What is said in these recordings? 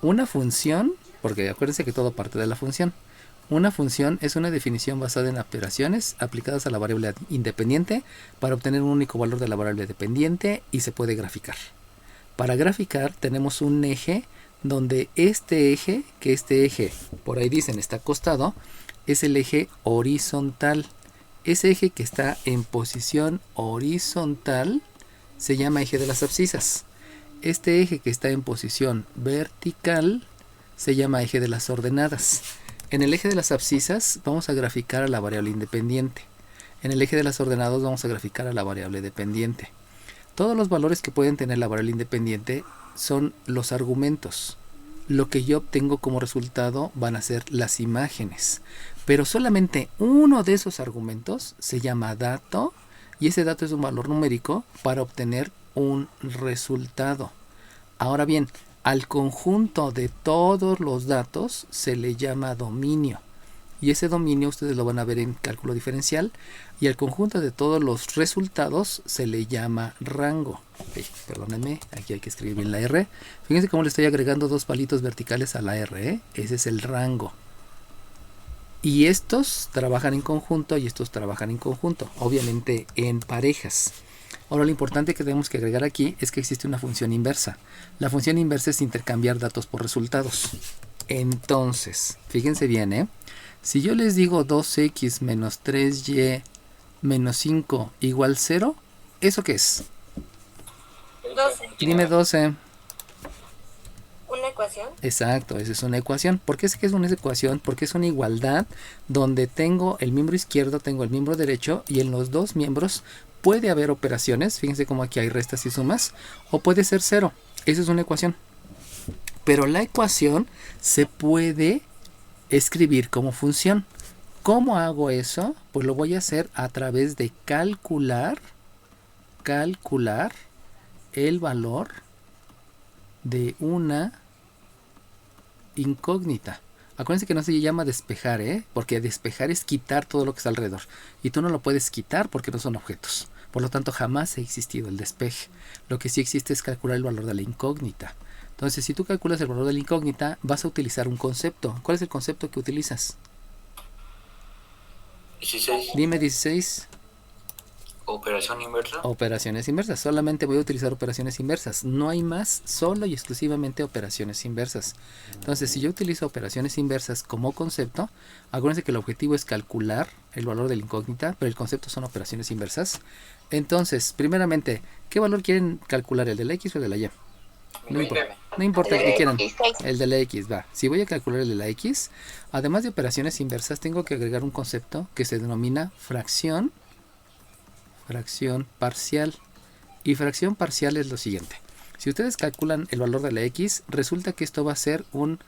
Una función, porque acuérdense que todo parte de la función. Una función es una definición basada en operaciones aplicadas a la variable independiente para obtener un único valor de la variable dependiente y se puede graficar. Para graficar tenemos un eje donde este eje, por ahí dicen está acostado, es el eje horizontal. Ese eje que está en posición horizontal se llama eje de las abscisas. Este eje que está en posición vertical se llama eje de las ordenadas. En el eje de las abscisas vamos a graficar a la variable independiente. En el eje de las ordenadas vamos a graficar a la variable dependiente. Todos los valores que pueden tener la variable independiente son los argumentos. Lo que yo obtengo como resultado van a ser las imágenes. Pero solamente uno de esos argumentos se llama dato y ese dato es un valor numérico para obtener un resultado. Ahora bien, al conjunto de todos los datos se le llama dominio. Y ese dominio ustedes lo van a ver en cálculo diferencial. Y al conjunto de todos los resultados se le llama rango. Perdónenme, aquí hay que escribir bien la R. Fíjense cómo le estoy agregando dos palitos verticales a la R, ¿eh? Ese es el rango. Y estos trabajan en conjunto y estos trabajan en conjunto. Obviamente en parejas. Ahora lo importante que tenemos que agregar aquí es que existe una función inversa. La función inversa es intercambiar datos por resultados. Entonces, fíjense bien, ¿eh? Si yo les digo 2x menos 3y menos 5 igual 0, ¿eso qué es? 12. Dime 12. ¿Una ecuación? Exacto, esa es una ecuación. ¿Por qué sé que es una ecuación? Porque es una igualdad donde tengo el miembro izquierdo, tengo el miembro derecho y en los dos miembros puede haber operaciones. Fíjense cómo aquí hay restas y sumas. O puede ser 0. Esa es una ecuación. Pero la ecuación se puede escribir como función. ¿Cómo hago eso? Pues lo voy a hacer a través de calcular el valor de una incógnita. Acuérdense que no se llama despejar, porque despejar es quitar todo lo que está alrededor. Y tú no lo puedes quitar porque no son objetos. Por lo tanto, jamás ha existido el despeje. Lo que sí existe es calcular el valor de la incógnita. Entonces, si tú calculas el valor de la incógnita, vas a utilizar un concepto. ¿Cuál es el concepto que utilizas? 16. Dime 16. Operación inversa. Operaciones inversas. Solamente voy a utilizar operaciones inversas. No hay más, solo y exclusivamente operaciones inversas. Entonces, si yo utilizo operaciones inversas como concepto, acuérdense que el objetivo es calcular el valor de la incógnita, pero el concepto son operaciones inversas. Entonces, primeramente, ¿qué valor quieren calcular? ¿El de la X o el de la Y? No importa el que quieran. El de la X, va. Si voy a calcular el de la X, además de operaciones inversas, tengo que agregar un concepto que se denomina fracción parcial. Y fracción parcial es lo siguiente. Si ustedes calculan el valor de la X, resulta que esto va a ser un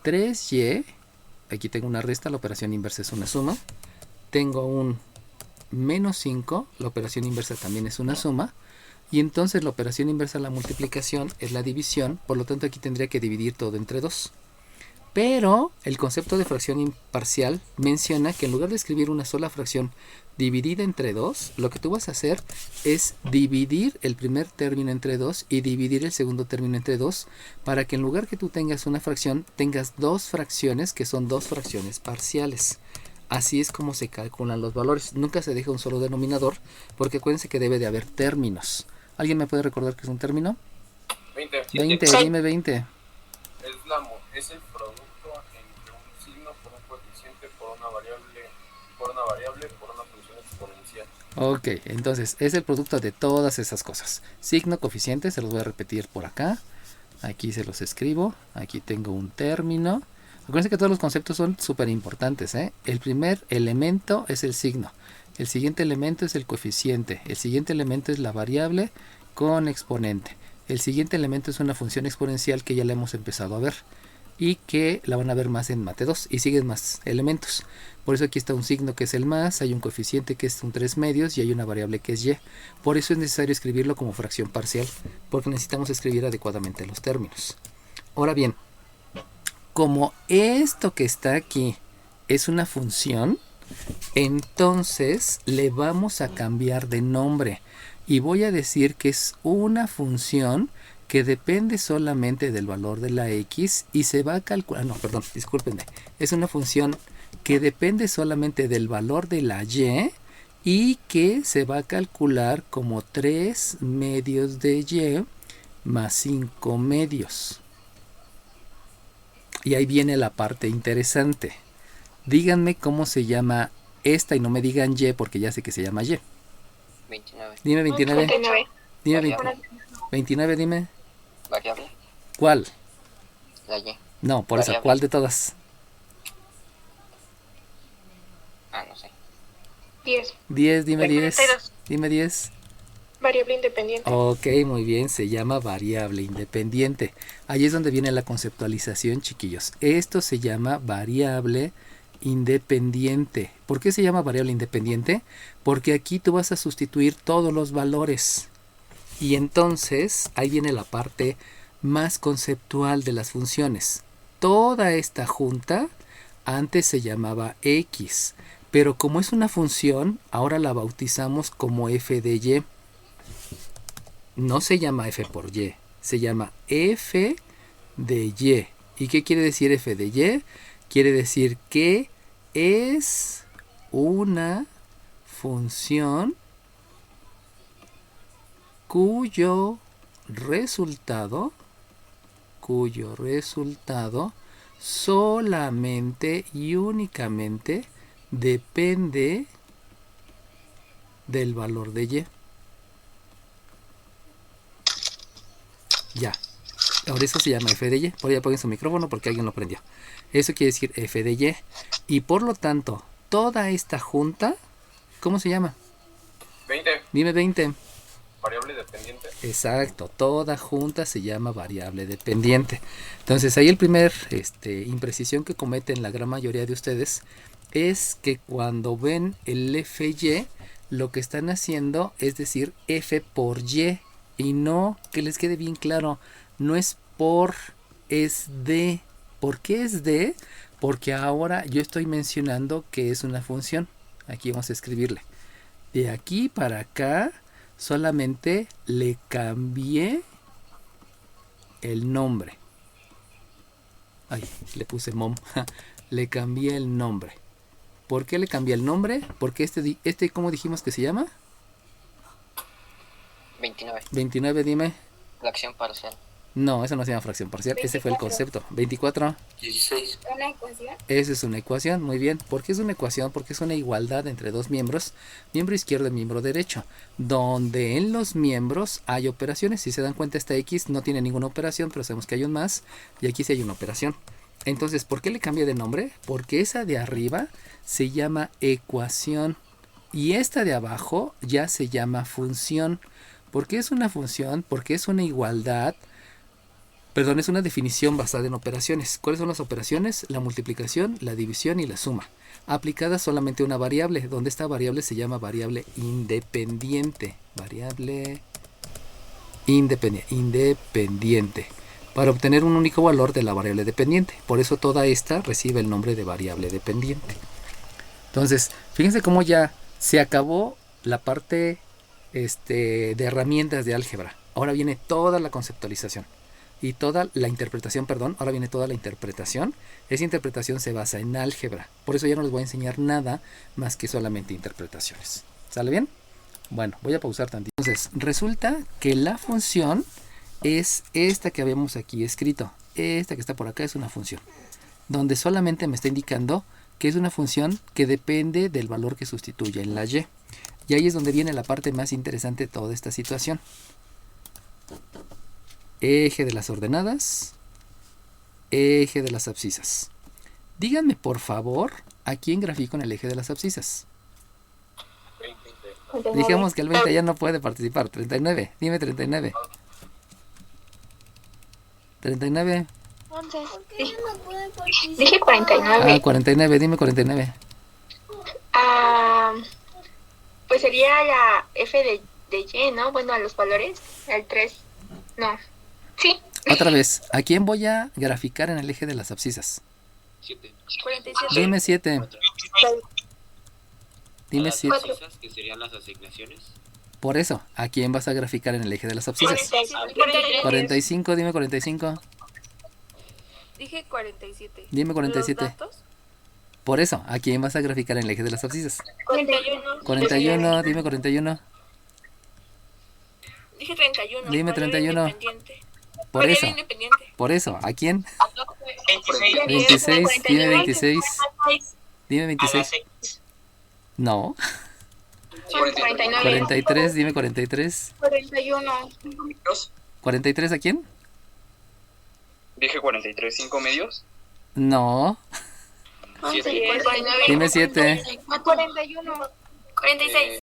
3y. Aquí tengo una resta, la operación inversa es una suma. Tengo un menos 5, la operación inversa también es una suma. Y entonces la operación inversa a la multiplicación es la división, por lo tanto aquí tendría que dividir todo entre 2. Pero el concepto de fracción parcial menciona que en lugar de escribir una sola fracción dividida entre 2, lo que tú vas a hacer es dividir el primer término entre 2 y dividir el segundo término entre 2, para que en lugar que tú tengas una fracción, tengas dos fracciones que son dos fracciones parciales. Así es como se calculan los valores. Nunca se deja un solo denominador, porque acuérdense que debe de haber términos. ¿Alguien me puede recordar qué es un término? 20, dime 20. Es el producto entre un signo por un coeficiente por una variable por una función exponencial. Ok, entonces es el producto de todas esas cosas. Signo, coeficiente, se los voy a repetir por acá. Aquí se los escribo. Aquí tengo un término. Acuérdense que todos los conceptos son súper importantes, El primer elemento es el signo. El siguiente elemento es el coeficiente. El siguiente elemento es la variable con exponente. El siguiente elemento es una función exponencial que ya la hemos empezado a ver y que la van a ver más en Mate 2 y siguen más elementos. Por eso aquí está un signo que es el más, hay un coeficiente que es un 3 medios y hay una variable que es y. Por eso es necesario escribirlo como fracción parcial, porque necesitamos escribir adecuadamente los términos. Ahora bien, como esto que está aquí es una función, entonces le vamos a cambiar de nombre y voy a decir que es una función que depende solamente del valor de la x y se va a calcular, no, perdón, discúlpenme, es una función que depende solamente del valor de la y que se va a calcular como 3 medios de y más 5 medios. Y ahí viene la parte interesante. Díganme cómo se llama esta y no me digan y porque ya sé que se llama y. 29. Dime 29. 39. Dime Variable. 29, dime. Variable. ¿Cuál? La Y. No, por eso, Variable. ¿cuál de todas? No sé. 10. 10, dime 10. 42. Dime 10. Variable independiente. Ok, muy bien, se llama variable independiente. Ahí es donde viene la conceptualización, chiquillos. Esto se llama variable independiente. ¿Por qué se llama variable independiente? Porque aquí tú vas a sustituir todos los valores. Y entonces, ahí viene la parte más conceptual de las funciones. Toda esta junta antes se llamaba x, pero como es una función, ahora la bautizamos como f de y. No se llama f por y, se llama f de y. ¿Y qué quiere decir f de y? Quiere decir que es una función cuyo resultado solamente y únicamente depende del valor de y. Ya. Ahora eso se llama f de y. Por ahí apaguen su micrófono porque alguien lo prendió. Eso quiere decir f de y. Y por lo tanto, toda esta junta, ¿cómo se llama? 20. Dime 20. Variable dependiente. Exacto, toda junta se llama variable dependiente. Entonces ahí el primer imprecisión que cometen la gran mayoría de ustedes es que cuando ven el FY, lo que están haciendo es decir F por Y. Y no, que les quede bien claro, no es por, es de. ¿Por qué es de? Porque ahora yo estoy mencionando que es una función. Aquí vamos a escribirle. De aquí para acá solamente le cambié el nombre. Ay, le puse mom. Le cambié el nombre. ¿Por qué le cambié el nombre? Porque este ¿cómo dijimos que se llama? 29. 29, dime. Fracción parcial. No, eso no se llama fracción parcial. Ese fue el 24. concepto. 24. 16. Una ecuación. Esa es una ecuación, muy bien. ¿Por qué es una ecuación? Porque es una igualdad entre dos miembros, miembro izquierdo y miembro derecho, donde en los miembros hay operaciones. Si se dan cuenta, esta X no tiene ninguna operación, pero sabemos que hay un más, y aquí sí hay una operación. Entonces, ¿por qué le cambié de nombre? Porque esa de arriba se llama ecuación y esta de abajo ya se llama función. ¿Por qué es una función? Porque es una igualdad. Perdón, es una definición basada en operaciones. ¿Cuáles son las operaciones? La multiplicación, la división y la suma. Aplicada solamente a una variable, donde esta variable se llama variable independiente. Variable independiente. Para obtener un único valor de la variable dependiente. Por eso toda esta recibe el nombre de variable dependiente. Entonces, fíjense cómo ya se acabó la parte de herramientas de álgebra. Ahora viene toda la conceptualización. Y toda la interpretación, perdón, ahora viene toda la interpretación. Esa interpretación se basa en álgebra. Por eso ya no les voy a enseñar nada más que solamente interpretaciones. ¿Sale bien? Bueno, voy a pausar tantito. Entonces, resulta que la función es esta que habíamos aquí escrito. Esta que está por acá es una función. Donde solamente me está indicando que es una función que depende del valor que sustituye en la y. Y ahí es donde viene la parte más interesante de toda esta situación. Eje de las ordenadas, eje de las abscisas. Díganme por favor a quién grafico en el eje de las abscisas. 20. Dijimos que el 20 ya no puede participar. 39, dime 39. 39. 11. Dije 49. Ah, 49, dime 49. Pues sería la F de Y, ¿no? Bueno, a los valores. El 3. No. Sí. Otra vez, ¿a quién voy a graficar en el eje de las abscisas? 7. 47. Dime 7. Dime Las 7. abscisas, que serían las asignaciones. Por eso, ¿a quién vas a graficar en el eje de las abscisas? 43. 45, dime 45. Dije 47. Dime 47. ¿Los datos? Por eso, ¿a quién vas a graficar en el eje de las abscisas? 41. 41, dime 41. Dije 31. Dime Valor 31. independiente. Por Valor eso, independiente. por eso, ¿a quién? 26. 26, dime 26. Dime A 26. las 6. No. 49. 43, dime 43. 41. 43, ¿a quién? Dije 43, 5 medios. No. 7. 49. Dime 7. 41. 46.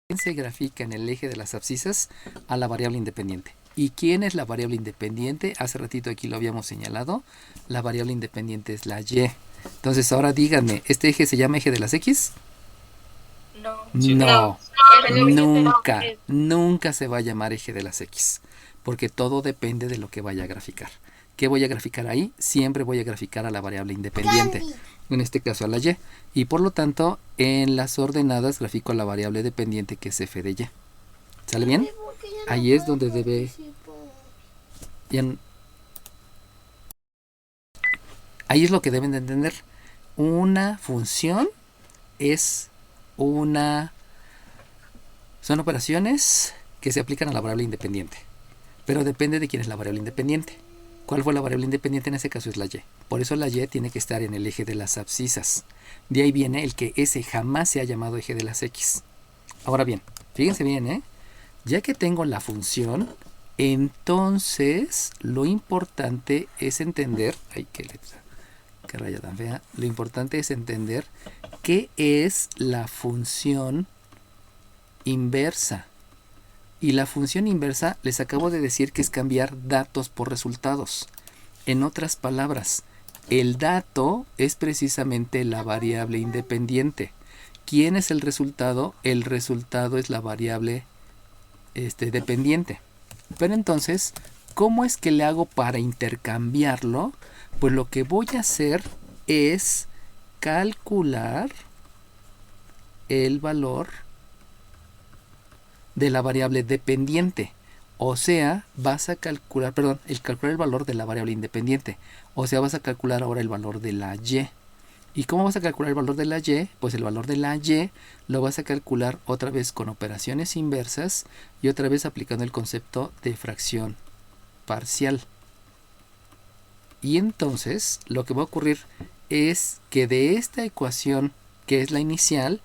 ¿Quién se grafica en el eje de las abscisas? A la variable independiente. ¿Y quién es la variable independiente? Hace ratito aquí lo habíamos señalado. La variable independiente es la y. Entonces ahora díganme, ¿este eje se llama eje de las x? No. No, No. nunca se va a llamar eje de las x, porque todo depende de lo que vaya a graficar. ¿Qué voy a graficar ahí? Siempre voy a graficar a la variable independiente, en este caso a la y, y por lo tanto en las ordenadas grafico a la variable dependiente que es f de y. ¿Sale bien? Ahí es donde debe... Ahí es lo que deben de entender. Una función es son operaciones que se aplican a la variable independiente, pero depende de quién es la variable independiente. ¿Cuál fue la variable independiente? En ese caso es la y. Por eso la y tiene que estar en el eje de las abscisas. De ahí viene el que ese jamás se ha llamado eje de las x. Ahora bien, fíjense bien, ya que tengo la función, entonces lo importante es entender... Ay, qué raya tan fea. Lo importante es entender qué es la función inversa. Y la función inversa, les acabo de decir que es cambiar datos por resultados. En otras palabras, el dato es precisamente la variable independiente. ¿Quién es el resultado? El resultado es la variable dependiente. Pero entonces, ¿cómo es que le hago para intercambiarlo? Pues lo que voy a hacer es calcular el valor de la variable dependiente. O sea, vas a calcular, calcular el valor de la variable independiente. O sea, vas a calcular ahora el valor de la y. ¿Y cómo vas a calcular el valor de la y? Pues el valor de la y lo vas a calcular otra vez con operaciones inversas y otra vez aplicando el concepto de fracción parcial. Y entonces lo que va a ocurrir es que de esta ecuación, que es la inicial,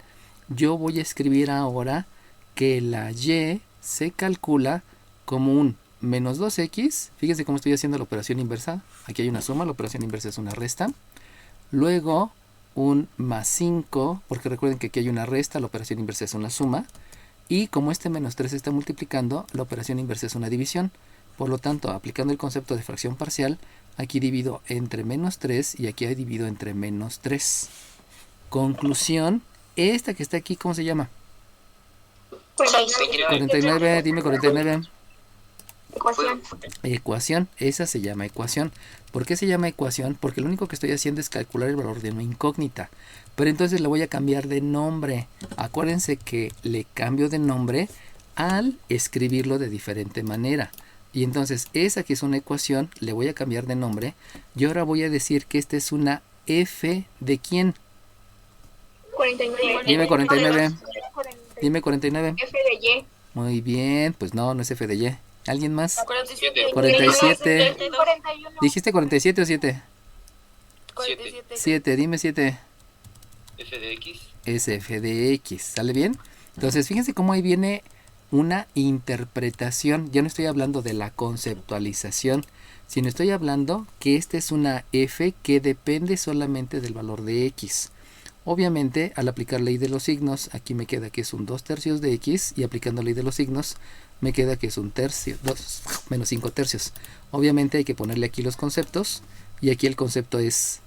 yo voy a escribir ahora que la y se calcula como un menos 2x. Fíjense cómo estoy haciendo la operación inversa. Aquí hay una suma, la operación inversa es una resta. Luego un más 5, porque recuerden que aquí hay una resta, la operación inversa es una suma. Y como este menos 3 se está multiplicando, la operación inversa es una división. Por lo tanto, aplicando el concepto de fracción parcial, aquí divido entre menos 3 y aquí divido entre menos 3. Conclusión, esta que está aquí, ¿cómo se llama? 49, dime 49. Ecuación, esa se llama ecuación. ¿Por qué se llama ecuación? Porque lo único que estoy haciendo es calcular el valor de una incógnita. Pero entonces le voy a cambiar de nombre. Acuérdense que le cambio de nombre al escribirlo de diferente manera. Y entonces esa que es una ecuación, le voy a cambiar de nombre. Y ahora voy a decir que esta es una f de ¿quién? 49. Dime 49. Dime 49. F de y. Muy bien, pues no es f de y. ¿Alguien más? 47. 47. 41. ¿Dijiste 47 o 7? 47. 7, dime 7. F de X. Es f de x, ¿sale bien? Entonces fíjense cómo ahí viene una interpretación. Ya no estoy hablando de la conceptualización, sino estoy hablando que esta es una f que depende solamente del valor de x. Obviamente, al aplicar ley de los signos, aquí me queda que es un 2/3 de x, y aplicando ley de los signos, me queda que es un tercio, menos 5/3. Obviamente hay que ponerle aquí los conceptos, y aquí el concepto es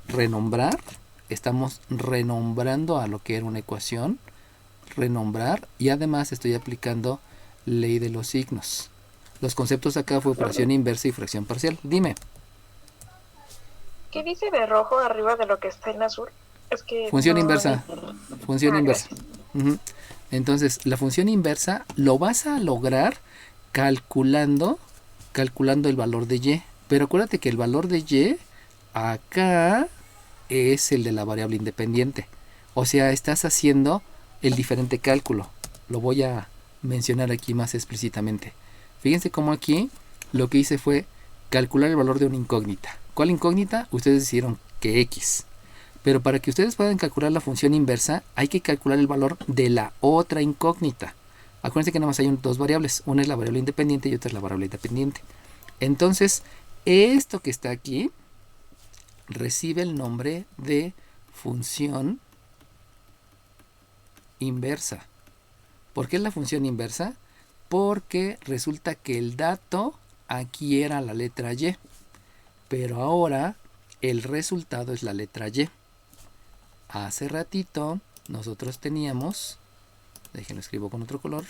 renombrar. Estamos renombrando a lo que era una ecuación, renombrar, y además estoy aplicando ley de los signos. Los conceptos acá fue operación inversa y fracción parcial. Dime. ¿Qué dice de rojo arriba de lo que está en azul? Es que Función no- inversa. Función inversa. Ujú. Entonces, la función inversa lo vas a lograr calculando el valor de y. Pero acuérdate que el valor de y acá es el de la variable independiente. O sea, estás haciendo el diferente cálculo. Lo voy a mencionar aquí más explícitamente. Fíjense cómo aquí lo que hice fue calcular el valor de una incógnita. ¿Cuál incógnita? Ustedes decidieron que x. Pero para que ustedes puedan calcular la función inversa, hay que calcular el valor de la otra incógnita. Acuérdense que nada más hay dos variables. Una es la variable independiente y otra es la variable dependiente. Entonces, esto que está aquí recibe el nombre de función inversa. ¿Por qué es la función inversa? Porque resulta que el dato aquí era la letra y, pero ahora el resultado es la letra y. Hace ratito nosotros teníamos, déjenlo escribo con otro color,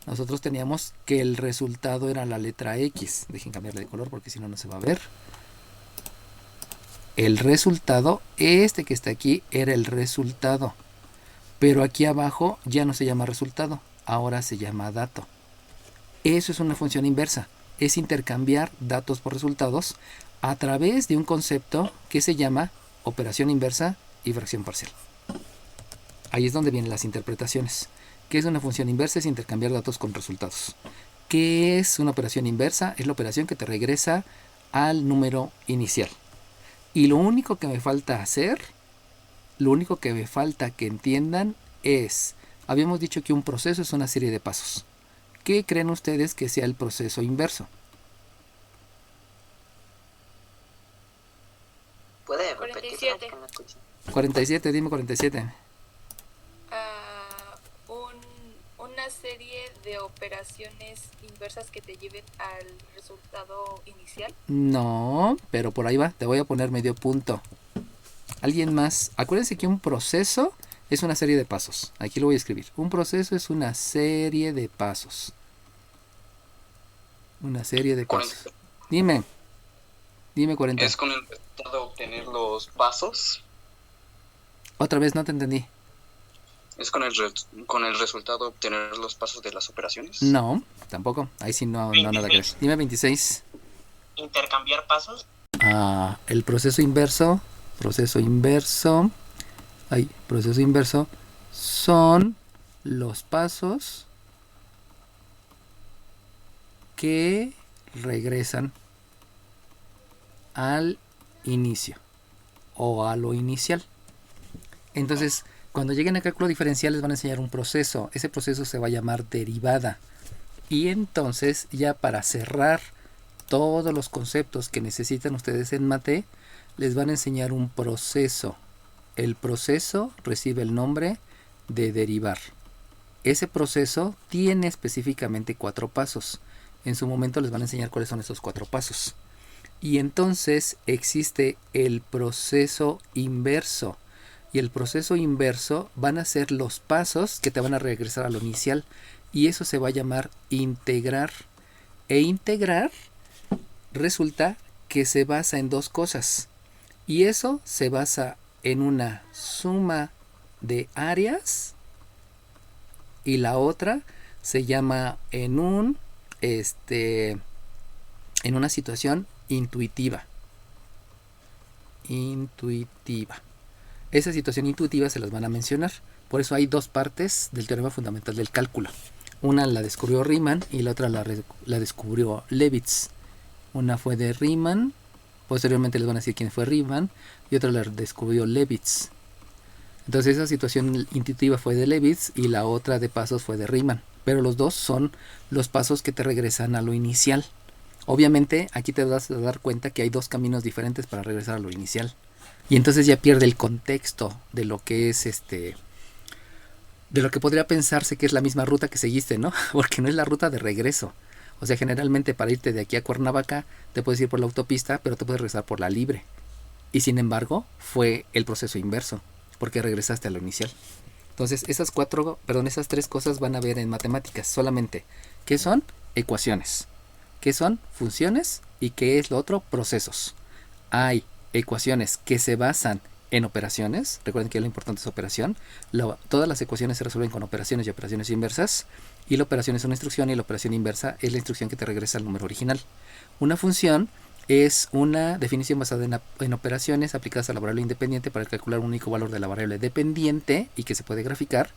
nosotros teníamos que el resultado era la letra X. Dejen cambiarle de color porque si no, no se va a ver. El resultado, este que está aquí, era el resultado. Pero aquí abajo ya no se llama resultado, ahora se llama dato. Eso es una función inversa. Es intercambiar datos por resultados a través de un concepto que se llama operación inversa y fracción parcial. Ahí es donde vienen las interpretaciones. ¿Qué es una función inversa? Es intercambiar datos con resultados. ¿Qué es una operación inversa? Es la operación que te regresa al número inicial. Y lo único que me falta hacer, lo único que me falta que entiendan es, habíamos dicho que un proceso es una serie de pasos. ¿Qué creen ustedes que sea el proceso inverso? ¿Puede repetir? 47. 47, dime 47. Una serie de operaciones inversas que te lleven al resultado inicial. No, pero por ahí va, te voy a poner medio punto. ¿Alguien más? Acuérdense que un proceso es una serie de pasos. Aquí lo voy a escribir. Un proceso es una serie de pasos. Una serie de pasos. Dime 40. ¿Es con el resultado obtener los pasos? Otra vez no te entendí. ¿Es con el resultado obtener los pasos de las operaciones? No, tampoco. Ahí sí no nada que ver. Dime 26. ¿Intercambiar pasos? El proceso inverso son los pasos que regresan al inicio o a lo inicial. Entonces, cuando lleguen a cálculo diferencial les van a enseñar un proceso. Ese proceso se va a llamar derivada. Y entonces, ya para cerrar todos los conceptos que necesitan ustedes en mate, les van a enseñar un proceso. El proceso recibe el nombre de derivar. Ese proceso tiene específicamente 4 pasos. En su momento les van a enseñar cuáles son esos 4 pasos. Y entonces existe el proceso inverso. Y el proceso inverso van a ser los pasos que te van a regresar a lo inicial. Y eso se va a llamar integrar. E integrar resulta que se basa en 2 cosas. Y eso se basa en una suma de áreas. Y la otra se llama en una situación intuitiva. Esa situación intuitiva se las van a mencionar. Por eso hay 2 partes del teorema fundamental del cálculo. Una la descubrió Riemann y la otra la descubrió Levitz. Una fue de Riemann, posteriormente les van a decir quién fue Riemann, y otra la descubrió Levitz. Entonces esa situación intuitiva fue de Levitz y la otra de pasos fue de Riemann. Pero los dos son los pasos que te regresan a lo inicial. Obviamente aquí te vas a dar cuenta que hay 2 caminos diferentes para regresar a lo inicial. Y entonces ya pierde el contexto de lo que es de lo que podría pensarse que es la misma ruta que seguiste, ¿no? Porque no es la ruta de regreso. O sea, generalmente para irte de aquí a Cuernavaca te puedes ir por la autopista, pero te puedes regresar por la libre. Y sin embargo, fue el proceso inverso, porque regresaste a lo inicial. Entonces, esas 3 cosas van a ver en matemáticas solamente. ¿Qué son? Ecuaciones. ¿Qué son? Funciones. ¿Y qué es lo otro? Procesos. Hay ecuaciones que se basan en operaciones. Recuerden que lo importante es operación. Todas las ecuaciones se resuelven con operaciones y operaciones inversas. Y la operación es una instrucción y la operación inversa es la instrucción que te regresa al número original. Una función es una definición basada en operaciones aplicadas a la variable independiente para calcular un único valor de la variable dependiente y que se puede graficar.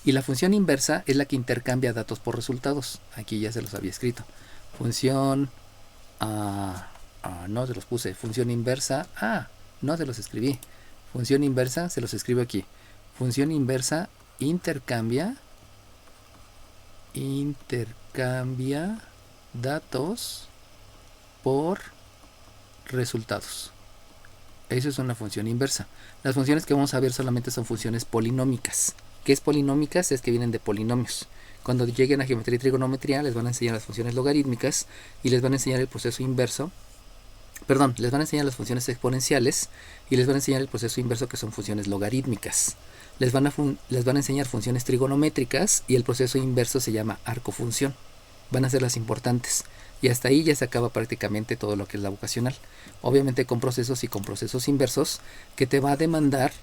Y la función inversa es la que intercambia datos por resultados. Aquí ya se los había escrito. Función... no se los puse. Función inversa... no se los escribí. Función inversa se los escribo aquí. Función inversa intercambia datos por resultados. Eso es una función inversa. Las funciones que vamos a ver solamente son funciones polinómicas. ¿Qué es polinómicas? Es que vienen de polinomios. Cuando lleguen a geometría y trigonometría les van a enseñar las funciones logarítmicas y les van a enseñar el proceso inverso. Perdón, les van a enseñar las funciones exponenciales y les van a enseñar el proceso inverso, que son funciones logarítmicas. Les van a enseñar funciones trigonométricas y el proceso inverso se llama arcofunción. Van a ser las importantes. Y hasta ahí ya se acaba prácticamente todo lo que es la vocacional. Obviamente con procesos y con procesos inversos, que te va a demandar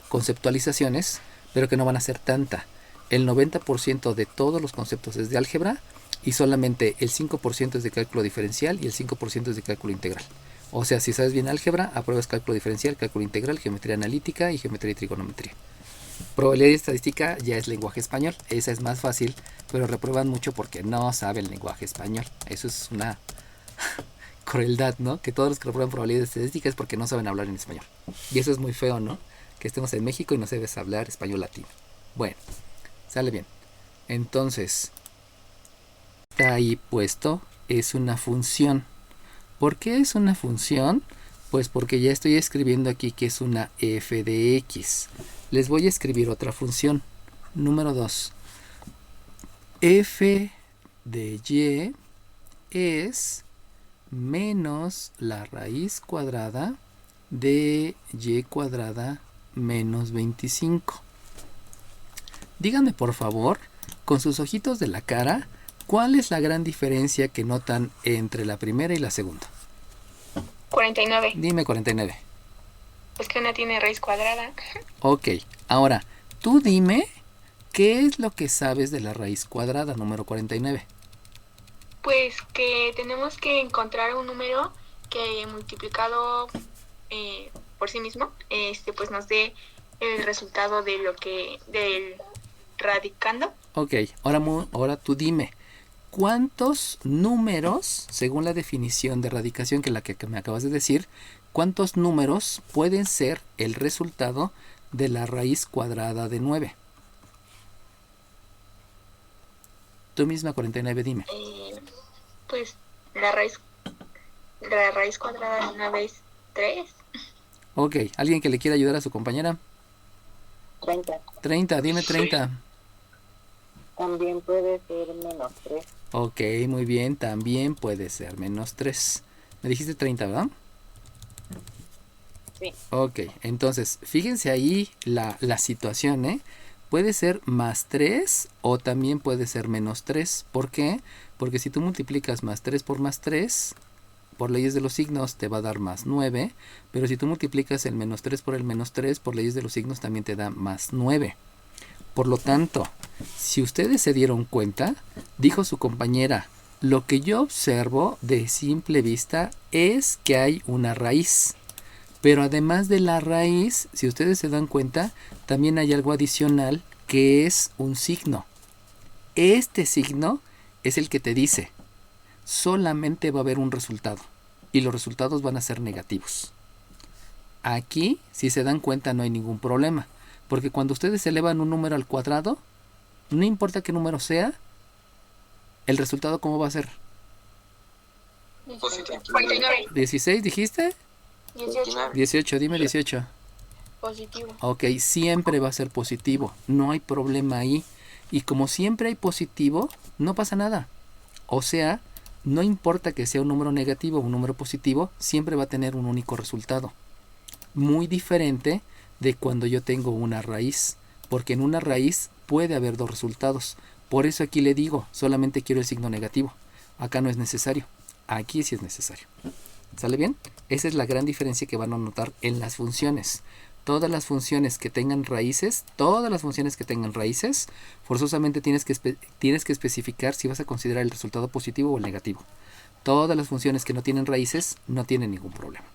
conceptualizaciones, pero que no van a ser tanta. El 90% de todos los conceptos es de álgebra y solamente el 5% es de cálculo diferencial y el 5% es de cálculo integral. O sea, si sabes bien álgebra, apruebas cálculo diferencial, cálculo integral, geometría analítica y geometría y trigonometría. Probabilidad y estadística ya es lenguaje español. Esa es más fácil, pero reprueban mucho porque no saben lenguaje español. Eso es una crueldad, ¿no? Que todos los que reprueban probabilidad y estadística es porque no saben hablar en español. Y eso es muy feo, ¿no? Que estemos en México y no sabes hablar español latino. Bueno, sale bien. Entonces, está ahí puesto, es una función. ¿Por qué es una función? Pues porque ya estoy escribiendo aquí que es una f de x. Les voy a escribir otra función. Número 2. F de y es menos la raíz cuadrada de y cuadrada menos 25. Díganme por favor, con sus ojitos de la cara, ¿cuál es la gran diferencia que notan entre la primera y la segunda? 49. Dime 49. Pues que una tiene raíz cuadrada. Ok, ahora, tú dime, ¿qué es lo que sabes de la raíz cuadrada, número 49? Pues que tenemos que encontrar un número que multiplicado por sí mismo, pues nos dé el resultado de del radicando. Ok, ahora tú dime, ¿cuántos números, según la definición de radicación que me acabas de decir, cuántos números pueden ser el resultado de la raíz cuadrada de 9? Tú misma, 49, dime. Pues la raíz cuadrada de 9 es 3. Ok, ¿alguien que le quiera ayudar a su compañera? 30. 30, dime 30. También puede ser menos 3. Ok, muy bien, también puede ser menos 3. Me dijiste 30, ¿verdad? Sí. Ok, entonces, fíjense ahí la situación, ¿eh? Puede ser más 3 o también puede ser menos 3. ¿Por qué? Porque si tú multiplicas más 3 por más 3, por leyes de los signos te va a dar más 9. Pero si tú multiplicas el menos 3 por el menos 3, por leyes de los signos también te da más 9. Por lo tanto, si ustedes se dieron cuenta, dijo su compañera, lo que yo observo de simple vista es que hay una raíz. Pero además de la raíz, si ustedes se dan cuenta, también hay algo adicional que es un signo. Este signo es el que te dice, solamente va a haber un resultado y los resultados van a ser negativos. Aquí, si se dan cuenta, no hay ningún problema, porque cuando ustedes elevan un número al cuadrado, no importa qué número sea, el resultado ¿cómo va a ser? 49. 16, ¿dijiste? 18. 18, dime 18. Positivo. Ok, siempre va a ser positivo, no hay problema ahí. Y como siempre hay positivo, no pasa nada. O sea, no importa que sea un número negativo o un número positivo, siempre va a tener un único resultado. Muy diferente de cuando yo tengo una raíz, porque en una raíz puede haber dos resultados. Por eso aquí le digo, solamente quiero el signo negativo. Acá no es necesario, aquí sí es necesario. ¿Sale bien? Esa es la gran diferencia que van a notar en las funciones. todas las funciones que tengan raíces, forzosamente tienes que especificar si vas a considerar el resultado positivo o el negativo. Todas las funciones que no tienen raíces no tienen ningún problema.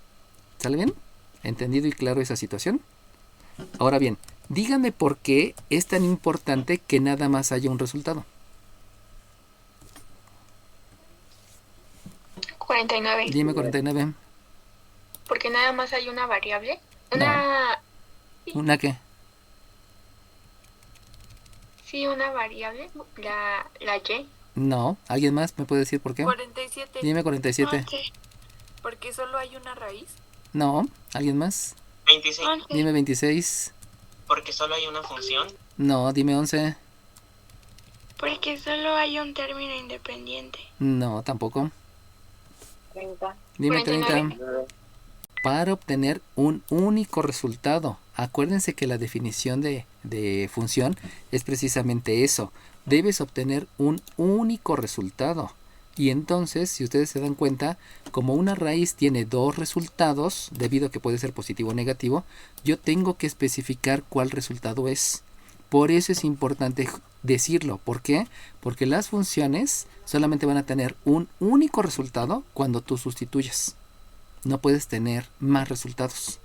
¿Sale bien? ¿Entendido y claro esa situación? Ahora bien, dígame por qué es tan importante que nada más haya un resultado. 49. Dime 49. Porque nada más hay una variable. ¿Una qué? Sí, una variable, la Y. No, ¿alguien más me puede decir por qué? 47. Dime 47. Porque solo hay una raíz. No, ¿alguien más? 26. Dime 26. Porque solo hay una función. No, dime 11. Porque solo hay un término independiente. No, tampoco. 30. Dime 49. 30. Para obtener un único resultado. Acuérdense que la definición de función es precisamente eso. Debes obtener un único resultado. Y entonces, si ustedes se dan cuenta, como una raíz tiene dos resultados, debido a que puede ser positivo o negativo, yo tengo que especificar cuál resultado es. Por eso es importante decirlo. ¿Por qué? Porque las funciones solamente van a tener un único resultado cuando tú sustituyes. No puedes tener más resultados.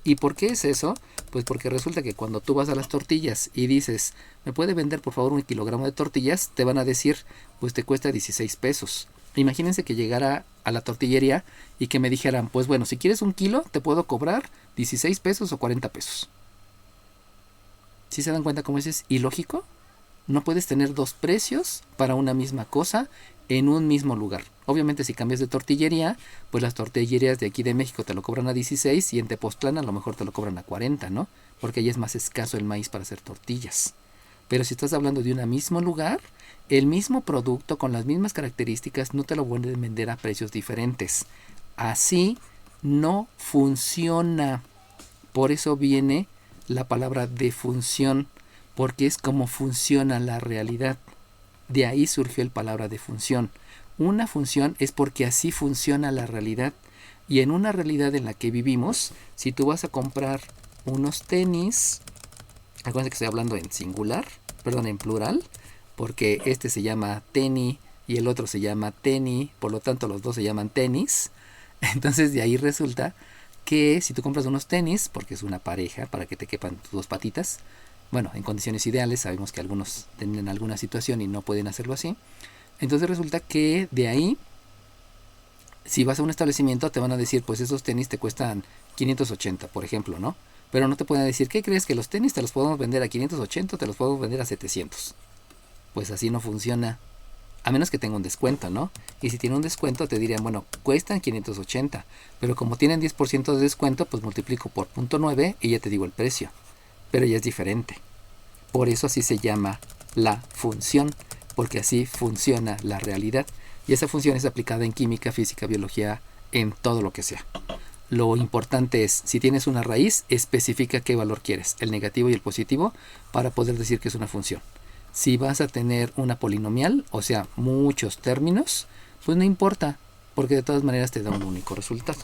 ¿Y por qué es eso? Pues porque resulta que cuando tú vas a las tortillas y dices, ¿me puede vender por favor 1 kilogramo de tortillas? Te van a decir, pues te cuesta 16 pesos. Imagínense que llegara a la tortillería y que me dijeran, pues bueno, si quieres 1 kilo, te puedo cobrar 16 pesos o 40 pesos. ¿Sí se dan cuenta cómo eso es ilógico? No puedes tener dos precios para una misma cosa en un mismo lugar. Obviamente si cambias de tortillería, pues las tortillerías de aquí de México te lo cobran a 16 y en Tepoztlán a lo mejor te lo cobran a 40, ¿no? Porque ahí es más escaso el maíz para hacer tortillas. Pero si estás hablando de un mismo lugar, el mismo producto con las mismas características no te lo pueden vender a precios diferentes. Así no funciona. Por eso viene la palabra defunción, porque es como funciona la realidad. De ahí surgió la palabra defunción. Una función es porque así funciona la realidad. Y en una realidad en la que vivimos, si tú vas a comprar unos tenis, acuérdense que estoy hablando en singular, perdón, en plural, porque este se llama tenis y el otro se llama tenis, por lo tanto los dos se llaman tenis. Entonces de ahí resulta que si tú compras unos tenis, porque es una pareja para que te quepan tus dos patitas, bueno, en condiciones ideales, sabemos que algunos tienen alguna situación y no pueden hacerlo así. Entonces resulta que de ahí, si vas a un establecimiento, te van a decir, pues esos tenis te cuestan 580, por ejemplo, ¿no? Pero no te pueden decir, ¿qué crees? Que los tenis te los podemos vender a 580 o te los podemos vender a 700. Pues así no funciona. A menos que tenga un descuento, ¿no? Y si tiene un descuento te dirían, bueno, cuestan 580. Pero como tienen 10% de descuento, pues multiplico por 0.9 y ya te digo el precio. Pero ya es diferente. Por eso así se llama la función, porque así funciona la realidad. Y esa función es aplicada en química, física, biología, en todo lo que sea. Lo importante es, si tienes una raíz, especifica qué valor quieres, el negativo y el positivo, para poder decir que es una función. Si vas a tener una polinomial, o sea, muchos términos, pues no importa, porque de todas maneras te da un único resultado.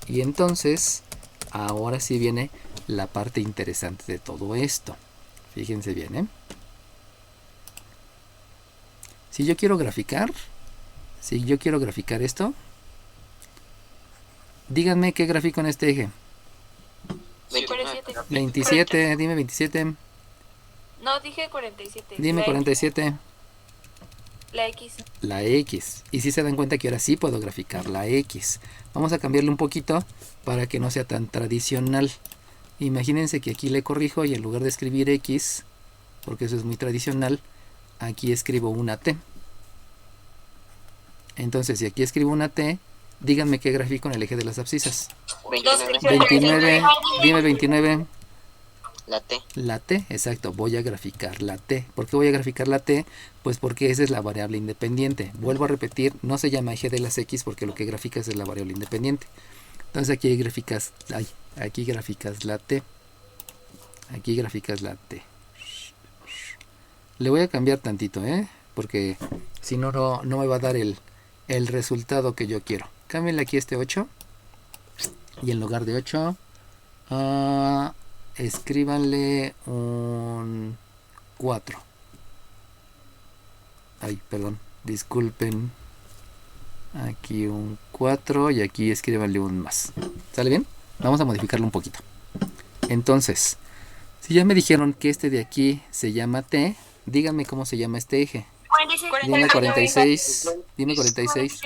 Y entonces, ahora sí viene la parte interesante de todo esto. Fíjense bien, ¿eh? Si yo quiero graficar esto, díganme qué gráfico en este eje. 47. 27, dime 27. No, dije 47. Dime 47. La X. La X. Y si se dan cuenta que ahora sí puedo graficar la X. Vamos a cambiarle un poquito para que no sea tan tradicional. Imagínense que aquí le corrijo y en lugar de escribir X, porque eso es muy tradicional, aquí escribo una T. Entonces, si aquí escribo una T, díganme qué gráfico en el eje de las abscisas. 29, dime 29. La T. La T, exacto, voy a graficar la T. ¿Por qué voy a graficar la T? Pues porque esa es la variable independiente. Vuelvo a repetir, no se llama eje de las X porque lo que graficas es la variable independiente. Entonces aquí graficas, aquí graficas la T. Aquí graficas la T. Le voy a cambiar tantito, porque si no, no me va a dar el resultado que yo quiero. Cámbiale aquí este 8. Y en lugar de 8, Escríbanle un 4. Ay, perdón, disculpen. Aquí un 4 y aquí escríbanle un más. ¿Sale bien? Vamos a modificarlo un poquito. Entonces, si ya me dijeron que este de aquí se llama T, díganme cómo se llama este eje. 46. Dime 46.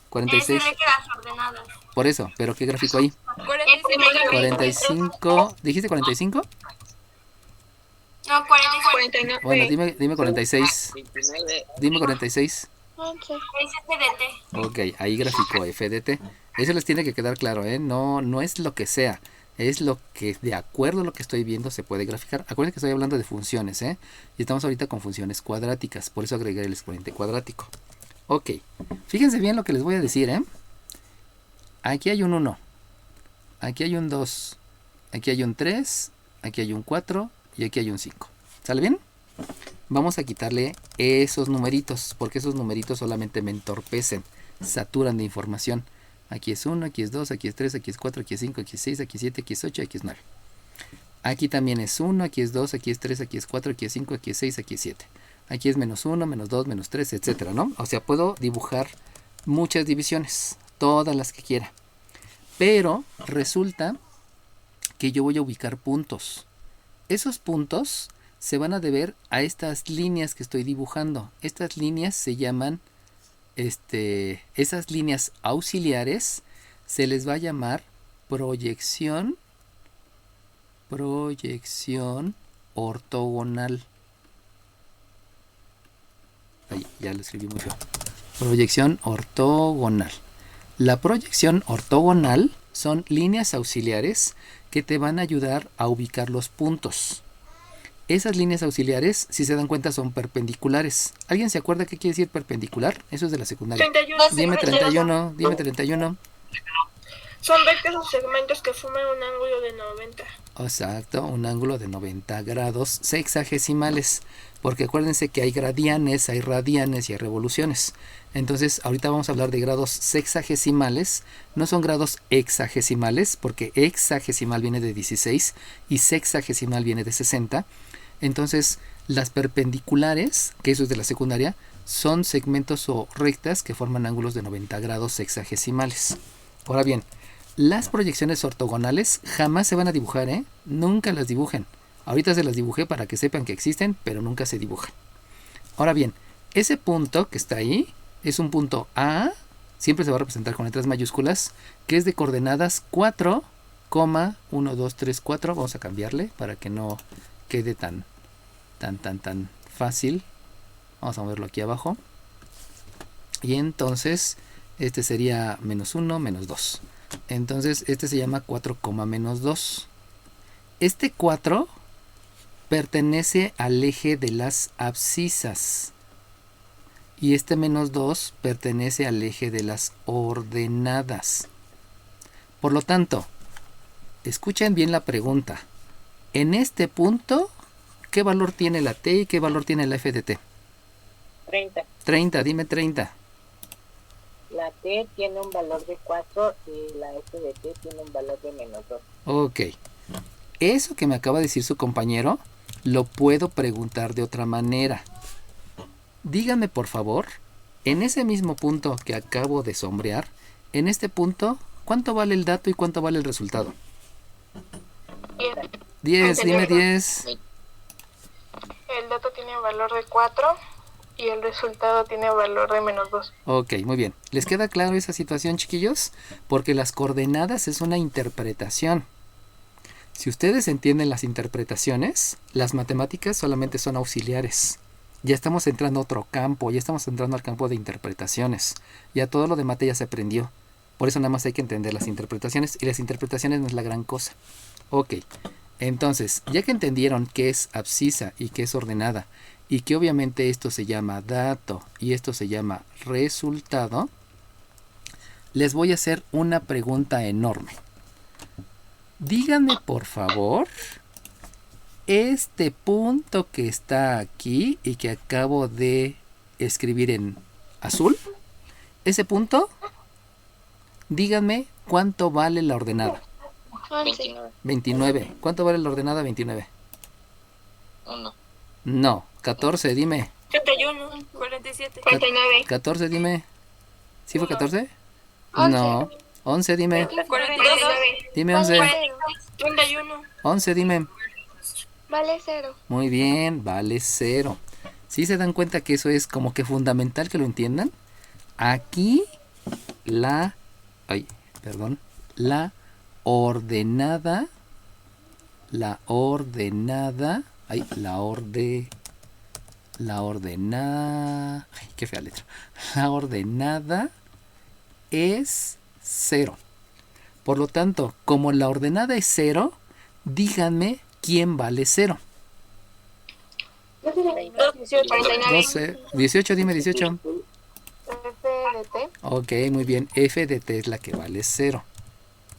46. Es de las ordenadas. Por eso, pero ¿qué gráfico hay? 45. 45. ¿Dijiste 45? No, 49. Bueno, dime 46. 29. Dime 46. Es FDT. Ok, ahí gráfico FDT. Eso les tiene que quedar claro, ¿eh? No es lo que sea. Es lo que de acuerdo a lo que estoy viendo se puede graficar. Acuérdense que estoy hablando de funciones, ¿eh? Y estamos ahorita con funciones cuadráticas. Por eso agregué el exponente cuadrático. Ok. Fíjense bien lo que les voy a decir, ¿eh? Aquí hay un 1. Aquí hay un 2. Aquí hay un 3. Aquí hay un 4. Y aquí hay un 5. ¿Sale bien? Vamos a quitarle esos numeritos, porque esos numeritos solamente me entorpecen, saturan de información. Aquí es 1, aquí es 2, aquí es 3, aquí es 4, aquí es 5, aquí es 6, aquí es 7, aquí es 8, aquí es 9. Aquí también es 1, aquí es 2, aquí es 3, aquí es 4, aquí es 5, aquí es 6, aquí es 7. Aquí es menos 1, menos 2, menos 3, etcétera, ¿no? O sea, puedo dibujar muchas divisiones, todas las que quiera. Pero resulta que yo voy a ubicar puntos. Esos puntos se van a deber a estas líneas que estoy dibujando. Estas líneas se llaman, esas líneas auxiliares se les va a llamar proyección ortogonal. Ay, ya lo escribí muy feo. Proyección ortogonal. La proyección ortogonal son líneas auxiliares que te van a ayudar a ubicar los puntos. Esas líneas auxiliares, si se dan cuenta, son perpendiculares. ¿Alguien se acuerda qué quiere decir perpendicular? Eso es de la secundaria. 31. Dime 31, dime 31. Son rectos o segmentos que forman un ángulo de 90. Exacto, un ángulo de 90 grados sexagesimales. Porque acuérdense que hay gradianes, hay radianes y hay revoluciones. Entonces, ahorita vamos a hablar de grados sexagesimales. No son grados hexagesimales, porque hexagesimal viene de 16 y sexagesimal viene de 60. Entonces, las perpendiculares, que eso es de la secundaria, son segmentos o rectas que forman ángulos de 90 grados sexagesimales. Ahora bien, las proyecciones ortogonales jamás se van a dibujar, ¿eh? Nunca las dibujen. Ahorita se las dibujé para que sepan que existen, pero nunca se dibujan. Ahora bien, ese punto que está ahí es un punto A, siempre se va a representar con letras mayúsculas, que es de coordenadas 4, 1, 2, 3, 4. Vamos a cambiarle para que no quede tan fácil. Vamos a moverlo aquí abajo. Y entonces, este sería menos 1, menos 2. Entonces, este se llama 4, menos 2. Este 4 pertenece al eje de las abscisas. Y este menos 2 pertenece al eje de las ordenadas. Por lo tanto, escuchen bien la pregunta. En este punto, ¿qué valor tiene la T y qué valor tiene la F de T? 30. 30, dime 30. La T tiene un valor de 4 y la F de T tiene un valor de menos 2. Ok. Eso que me acaba de decir su compañero, lo puedo preguntar de otra manera. Dígame, por favor, en ese mismo punto que acabo de sombrear, en este punto, ¿cuánto vale el dato y cuánto vale el resultado? 10, dime 10. El dato tiene valor de 4 y el resultado tiene valor de menos 2. Ok, muy bien. ¿Les queda claro esa situación, chiquillos? Porque las coordenadas es una interpretación. Si ustedes entienden las interpretaciones, las matemáticas solamente son auxiliares. Ya estamos entrando a otro campo, ya estamos entrando al campo de interpretaciones. Ya todo lo de mate ya se aprendió. Por eso nada más hay que entender las interpretaciones, y las interpretaciones no es la gran cosa. Ok, entonces, ya que entendieron qué es abscisa y qué es ordenada, y que obviamente esto se llama dato y esto se llama resultado, les voy a hacer una pregunta enorme. Díganme, por favor, este punto que está aquí y que acabo de escribir en azul, ese punto, díganme cuánto vale la ordenada. 11. 29. 29. ¿Cuánto vale la ordenada 29? 1. No. 14, dime. 31, 47. 49. 14, dime. ¿Sí fue 14? 11. No. 11, dime. 49. Dime 11. 31. 11, dime. Vale 0. Muy bien, vale 0. ¿Sí se dan cuenta que eso es como que fundamental que lo entiendan? Aquí la ordenada, qué fea letra. La ordenada es 0. Por lo tanto, como la ordenada es 0, díganme quién vale 0. 12. 18, dime 18. F de T. Ok, muy bien. F de T es la que vale 0.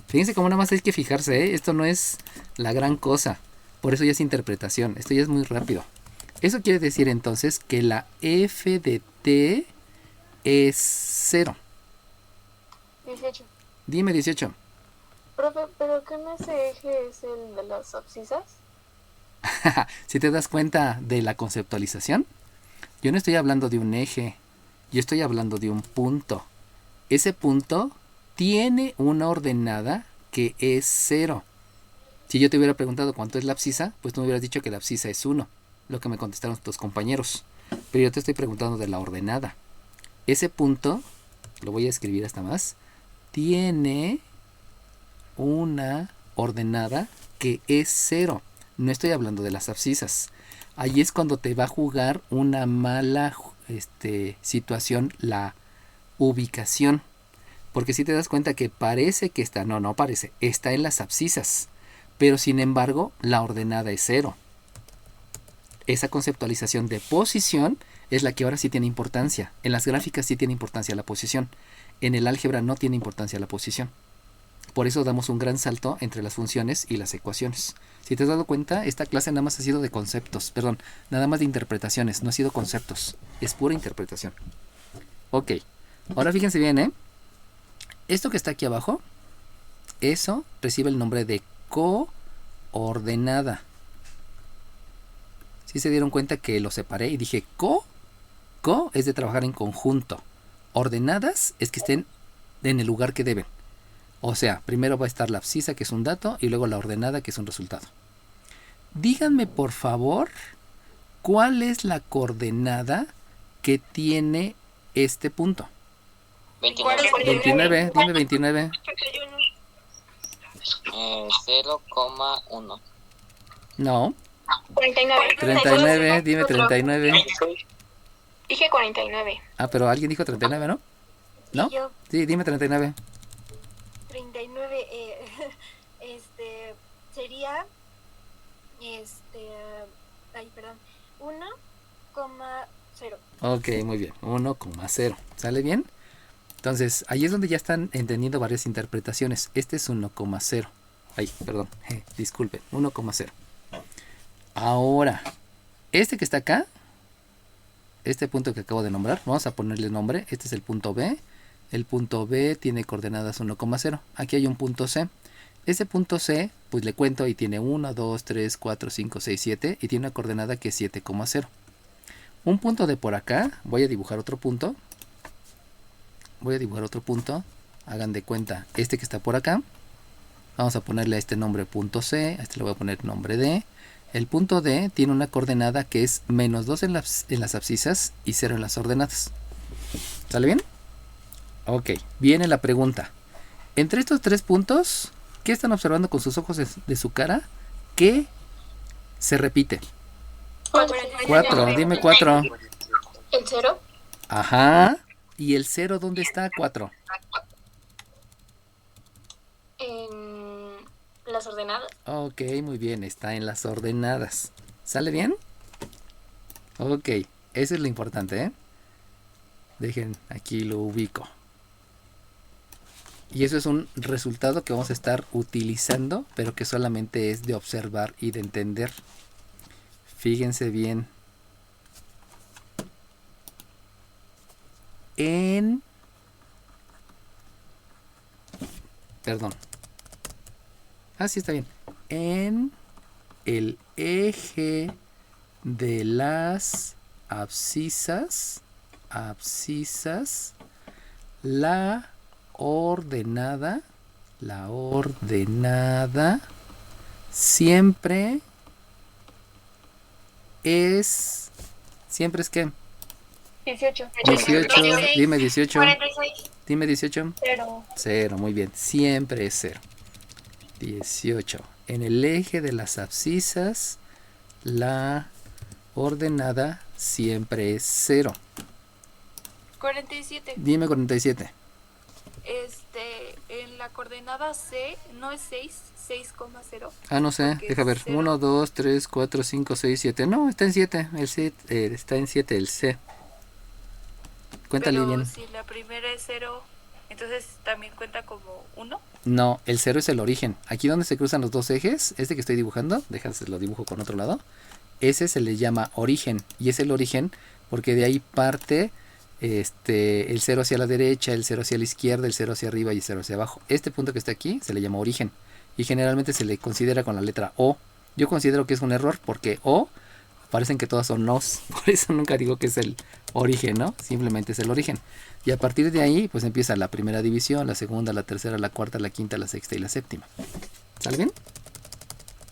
Fíjense cómo nada más hay que fijarse, ¿eh? Esto no es la gran cosa. Por eso ya es interpretación. Esto ya es muy rápido. Eso quiere decir entonces que la F de T es 0. 18. Dime 18. Profe, ¿pero qué no ese eje es el de las abscisas? Si te das cuenta de la conceptualización, yo no estoy hablando de un eje, yo estoy hablando de un punto. Ese punto tiene una ordenada que es 0. Si yo te hubiera preguntado cuánto es la abscisa, pues tú me hubieras dicho que la abscisa es 1, lo que me contestaron tus compañeros. Pero yo te estoy preguntando de la ordenada. Ese punto, lo voy a escribir hasta más, tiene una ordenada que es 0. No estoy hablando de las abscisas. Ahí es cuando te va a jugar una mala situación la ubicación. Porque si te das cuenta que parece que está, no parece, está en las abscisas. Pero sin embargo, la ordenada es 0. Esa conceptualización de posición es la que ahora sí tiene importancia. En las gráficas sí tiene importancia la posición. En el álgebra no tiene importancia la posición. Por eso damos un gran salto entre las funciones y las ecuaciones. Si te has dado cuenta, esta clase nada más ha sido de conceptos, nada más de interpretaciones, no ha sido conceptos, es pura interpretación. Ok, ahora fíjense bien, ¿eh? Esto que está aquí abajo, eso recibe el nombre de coordenada. ¿Sí se dieron cuenta que lo separé y dije co es de trabajar en conjunto? Ordenadas es que estén en el lugar que deben. O sea, primero va a estar la abscisa, que es un dato, y luego la ordenada, que es un resultado. Díganme, por favor, ¿cuál es la coordenada que tiene este punto? 29. 29, dime 29. 0,1. No. 49. 39, dime 39. 26. Dije 49. Ah, pero alguien dijo 39, ¿no? ¿No? Yo, Sí, dime 39. 39, sería, perdón, 1,0. Ok, muy bien. 1,0. ¿Sale bien? Entonces, ahí es donde ya están entendiendo varias interpretaciones. Este es 1,0. Ay, perdón. Disculpen. 1,0. Ahora, este que está acá, este punto que acabo de nombrar, vamos a ponerle nombre. Este es el punto B. El punto B tiene coordenadas 1,0. Aquí hay un punto C. Ese punto C, pues le cuento y tiene 1, 2, 3, 4, 5, 6, 7 y tiene una coordenada que es 7,0. Un punto de por acá, voy a dibujar otro punto. Hagan de cuenta, este que está por acá. Vamos a ponerle a este nombre punto C, a este le voy a poner nombre D. El punto D tiene una coordenada que es menos 2 en las abscisas y 0 en las ordenadas. ¿Sale bien? Ok, viene la pregunta. Entre estos tres puntos, ¿qué están observando con sus ojos de su cara? ¿Qué se repite? 4, dime 4. ¿El 0? Ajá. ¿Y el 0 dónde está? 4. En las ordenadas. Ok, muy bien, está en las ordenadas. ¿Sale bien? Ok, eso es lo importante, ¿eh? Dejen, aquí lo ubico. Y eso es un resultado que vamos a estar utilizando, pero que solamente es de observar y de entender. Fíjense bien. Ah, sí, está bien. En el eje de las abscisas, la ordenada siempre es ¿qué? 18. 18, dime 18. 46. Dime 18. 0. 0, muy bien, siempre es 0. 18. En el eje de las abscisas, la ordenada siempre es 0. 47. Dime 47. En la coordenada C no es 6,0. Ah, no sé, Porque deja ver. cero. 1, 2, 3, 4, 5, 6, 7. No, está en 7. El C está en 7, el C. Cuéntale Pero bien. si la primera es 0, entonces también cuenta como 1. No, el 0 es el origen. Aquí donde se cruzan los dos ejes, este que estoy dibujando, déjame lo dibujo con otro lado. Ese se le llama origen. Y es el origen porque de ahí parte el 0 hacia la derecha, el 0 hacia la izquierda, el 0 hacia arriba y el 0 hacia abajo. Este punto que está aquí se le llama origen. Y generalmente se le considera con la letra O. Yo considero que es un error porque O parecen que todas son nos. Por eso nunca digo que es el origen, ¿no? Simplemente es el origen. Y a partir de ahí, pues empieza la primera división, la segunda, la tercera, la cuarta, la quinta, la sexta y la séptima. ¿Sale bien?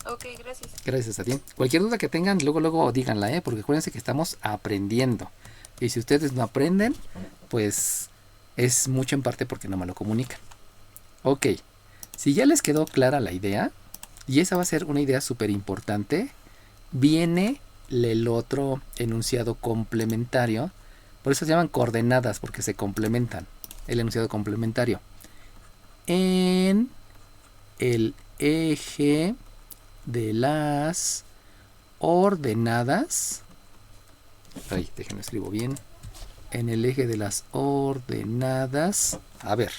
Ok, gracias. Gracias a ti. Cualquier duda que tengan, luego díganla, porque acuérdense que estamos aprendiendo. Y si ustedes no aprenden, pues es mucho en parte porque no me lo comunican. Ok, si ya les quedó clara la idea, y esa va a ser una idea súper importante, viene el otro enunciado complementario. Por eso se llaman coordenadas, porque se complementan. El enunciado complementario. En el eje de las ordenadas. Ay, déjenme escribo bien. En el eje de las ordenadas. A ver.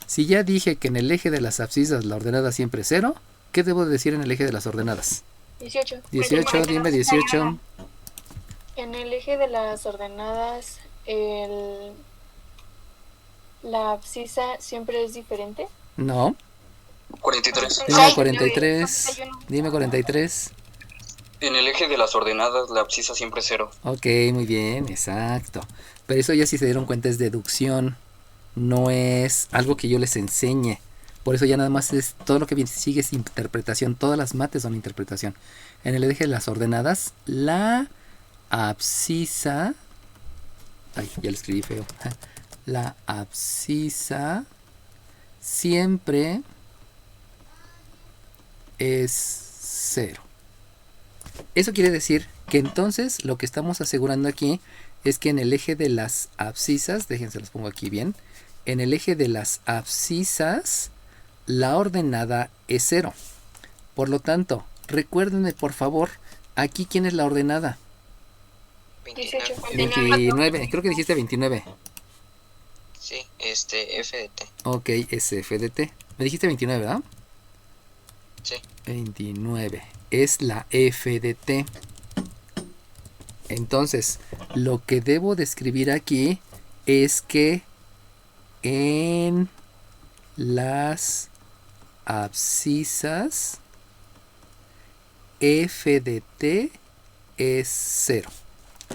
Si ya dije que en el eje de las abscisas la ordenada siempre es 0, ¿qué debo decir en el eje de las ordenadas? 18. 18, dime 18. En el eje de las ordenadas, la abscisa siempre es diferente. No. 43. Dime 43. Dime 43. En el eje de las ordenadas, la abscisa siempre es 0. Ok, muy bien, exacto. Pero eso ya si se dieron cuenta es deducción. No es algo que yo les enseñe. Por eso ya nada más es todo lo que sigue es interpretación. Todas las mates son interpretación. En el eje de las ordenadas, la abscisa. Ay, ya lo escribí feo. La abscisa siempre es 0. Eso quiere decir que entonces lo que estamos asegurando aquí es que en el eje de las abscisas, déjense los pongo aquí bien, en el eje de las abscisas la ordenada es 0. Por lo tanto, recuérdenme por favor, aquí ¿quién es la ordenada? 18. 29, creo que dijiste 29. Sí, F de T. Ok, es F de T. Me dijiste 29, ¿verdad? Sí. 29. Es la F de T. Entonces, lo que debo de escribir aquí es que en las abscisas F de T es 0.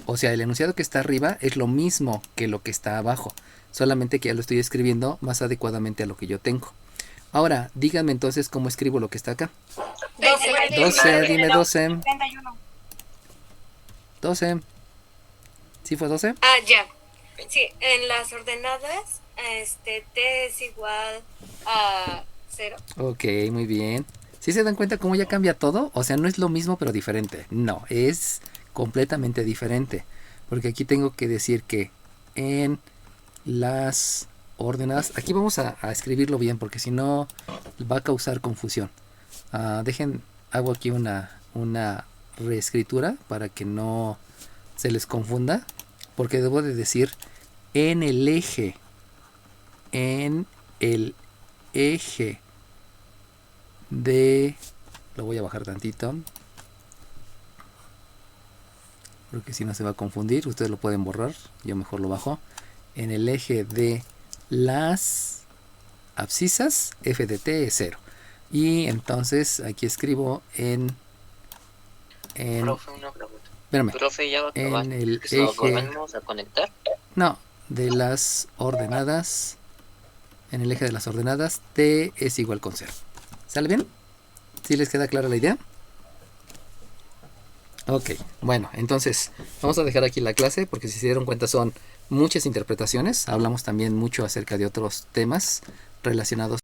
O sea, el enunciado que está arriba es lo mismo que lo que está abajo. Solamente que ya lo estoy escribiendo más adecuadamente a lo que yo tengo. Ahora, díganme entonces cómo escribo lo que está acá. 12, dime 12. 31. 12. ¿Sí fue 12? Ah, ya. Sí, en las ordenadas, T es igual a 0. Ok, muy bien. ¿Sí se dan cuenta cómo ya cambia todo? O sea, no es lo mismo pero diferente. No, es completamente diferente. Porque aquí tengo que decir que en las ordenadas... Aquí vamos a escribirlo bien porque si no va a causar confusión. Hago aquí una reescritura para que no se les confunda. Porque debo de decir en el eje de... Lo voy a bajar tantito. Porque si no se va a confundir. Ustedes lo pueden borrar. Yo mejor lo bajo. En el eje de las abscisas, F de T es 0. Y entonces aquí escribo en Profe, una pregunta. espérame, Profe, ya va a acabar. en el ¿Lo eje, volvemos a conectar? no, de las ordenadas, en el eje de las ordenadas, t es igual con 0. ¿Sale bien? ¿Sí les queda clara la idea? Ok, bueno, entonces vamos a dejar aquí la clase porque si se dieron cuenta son muchas interpretaciones. Hablamos también mucho acerca de otros temas relacionados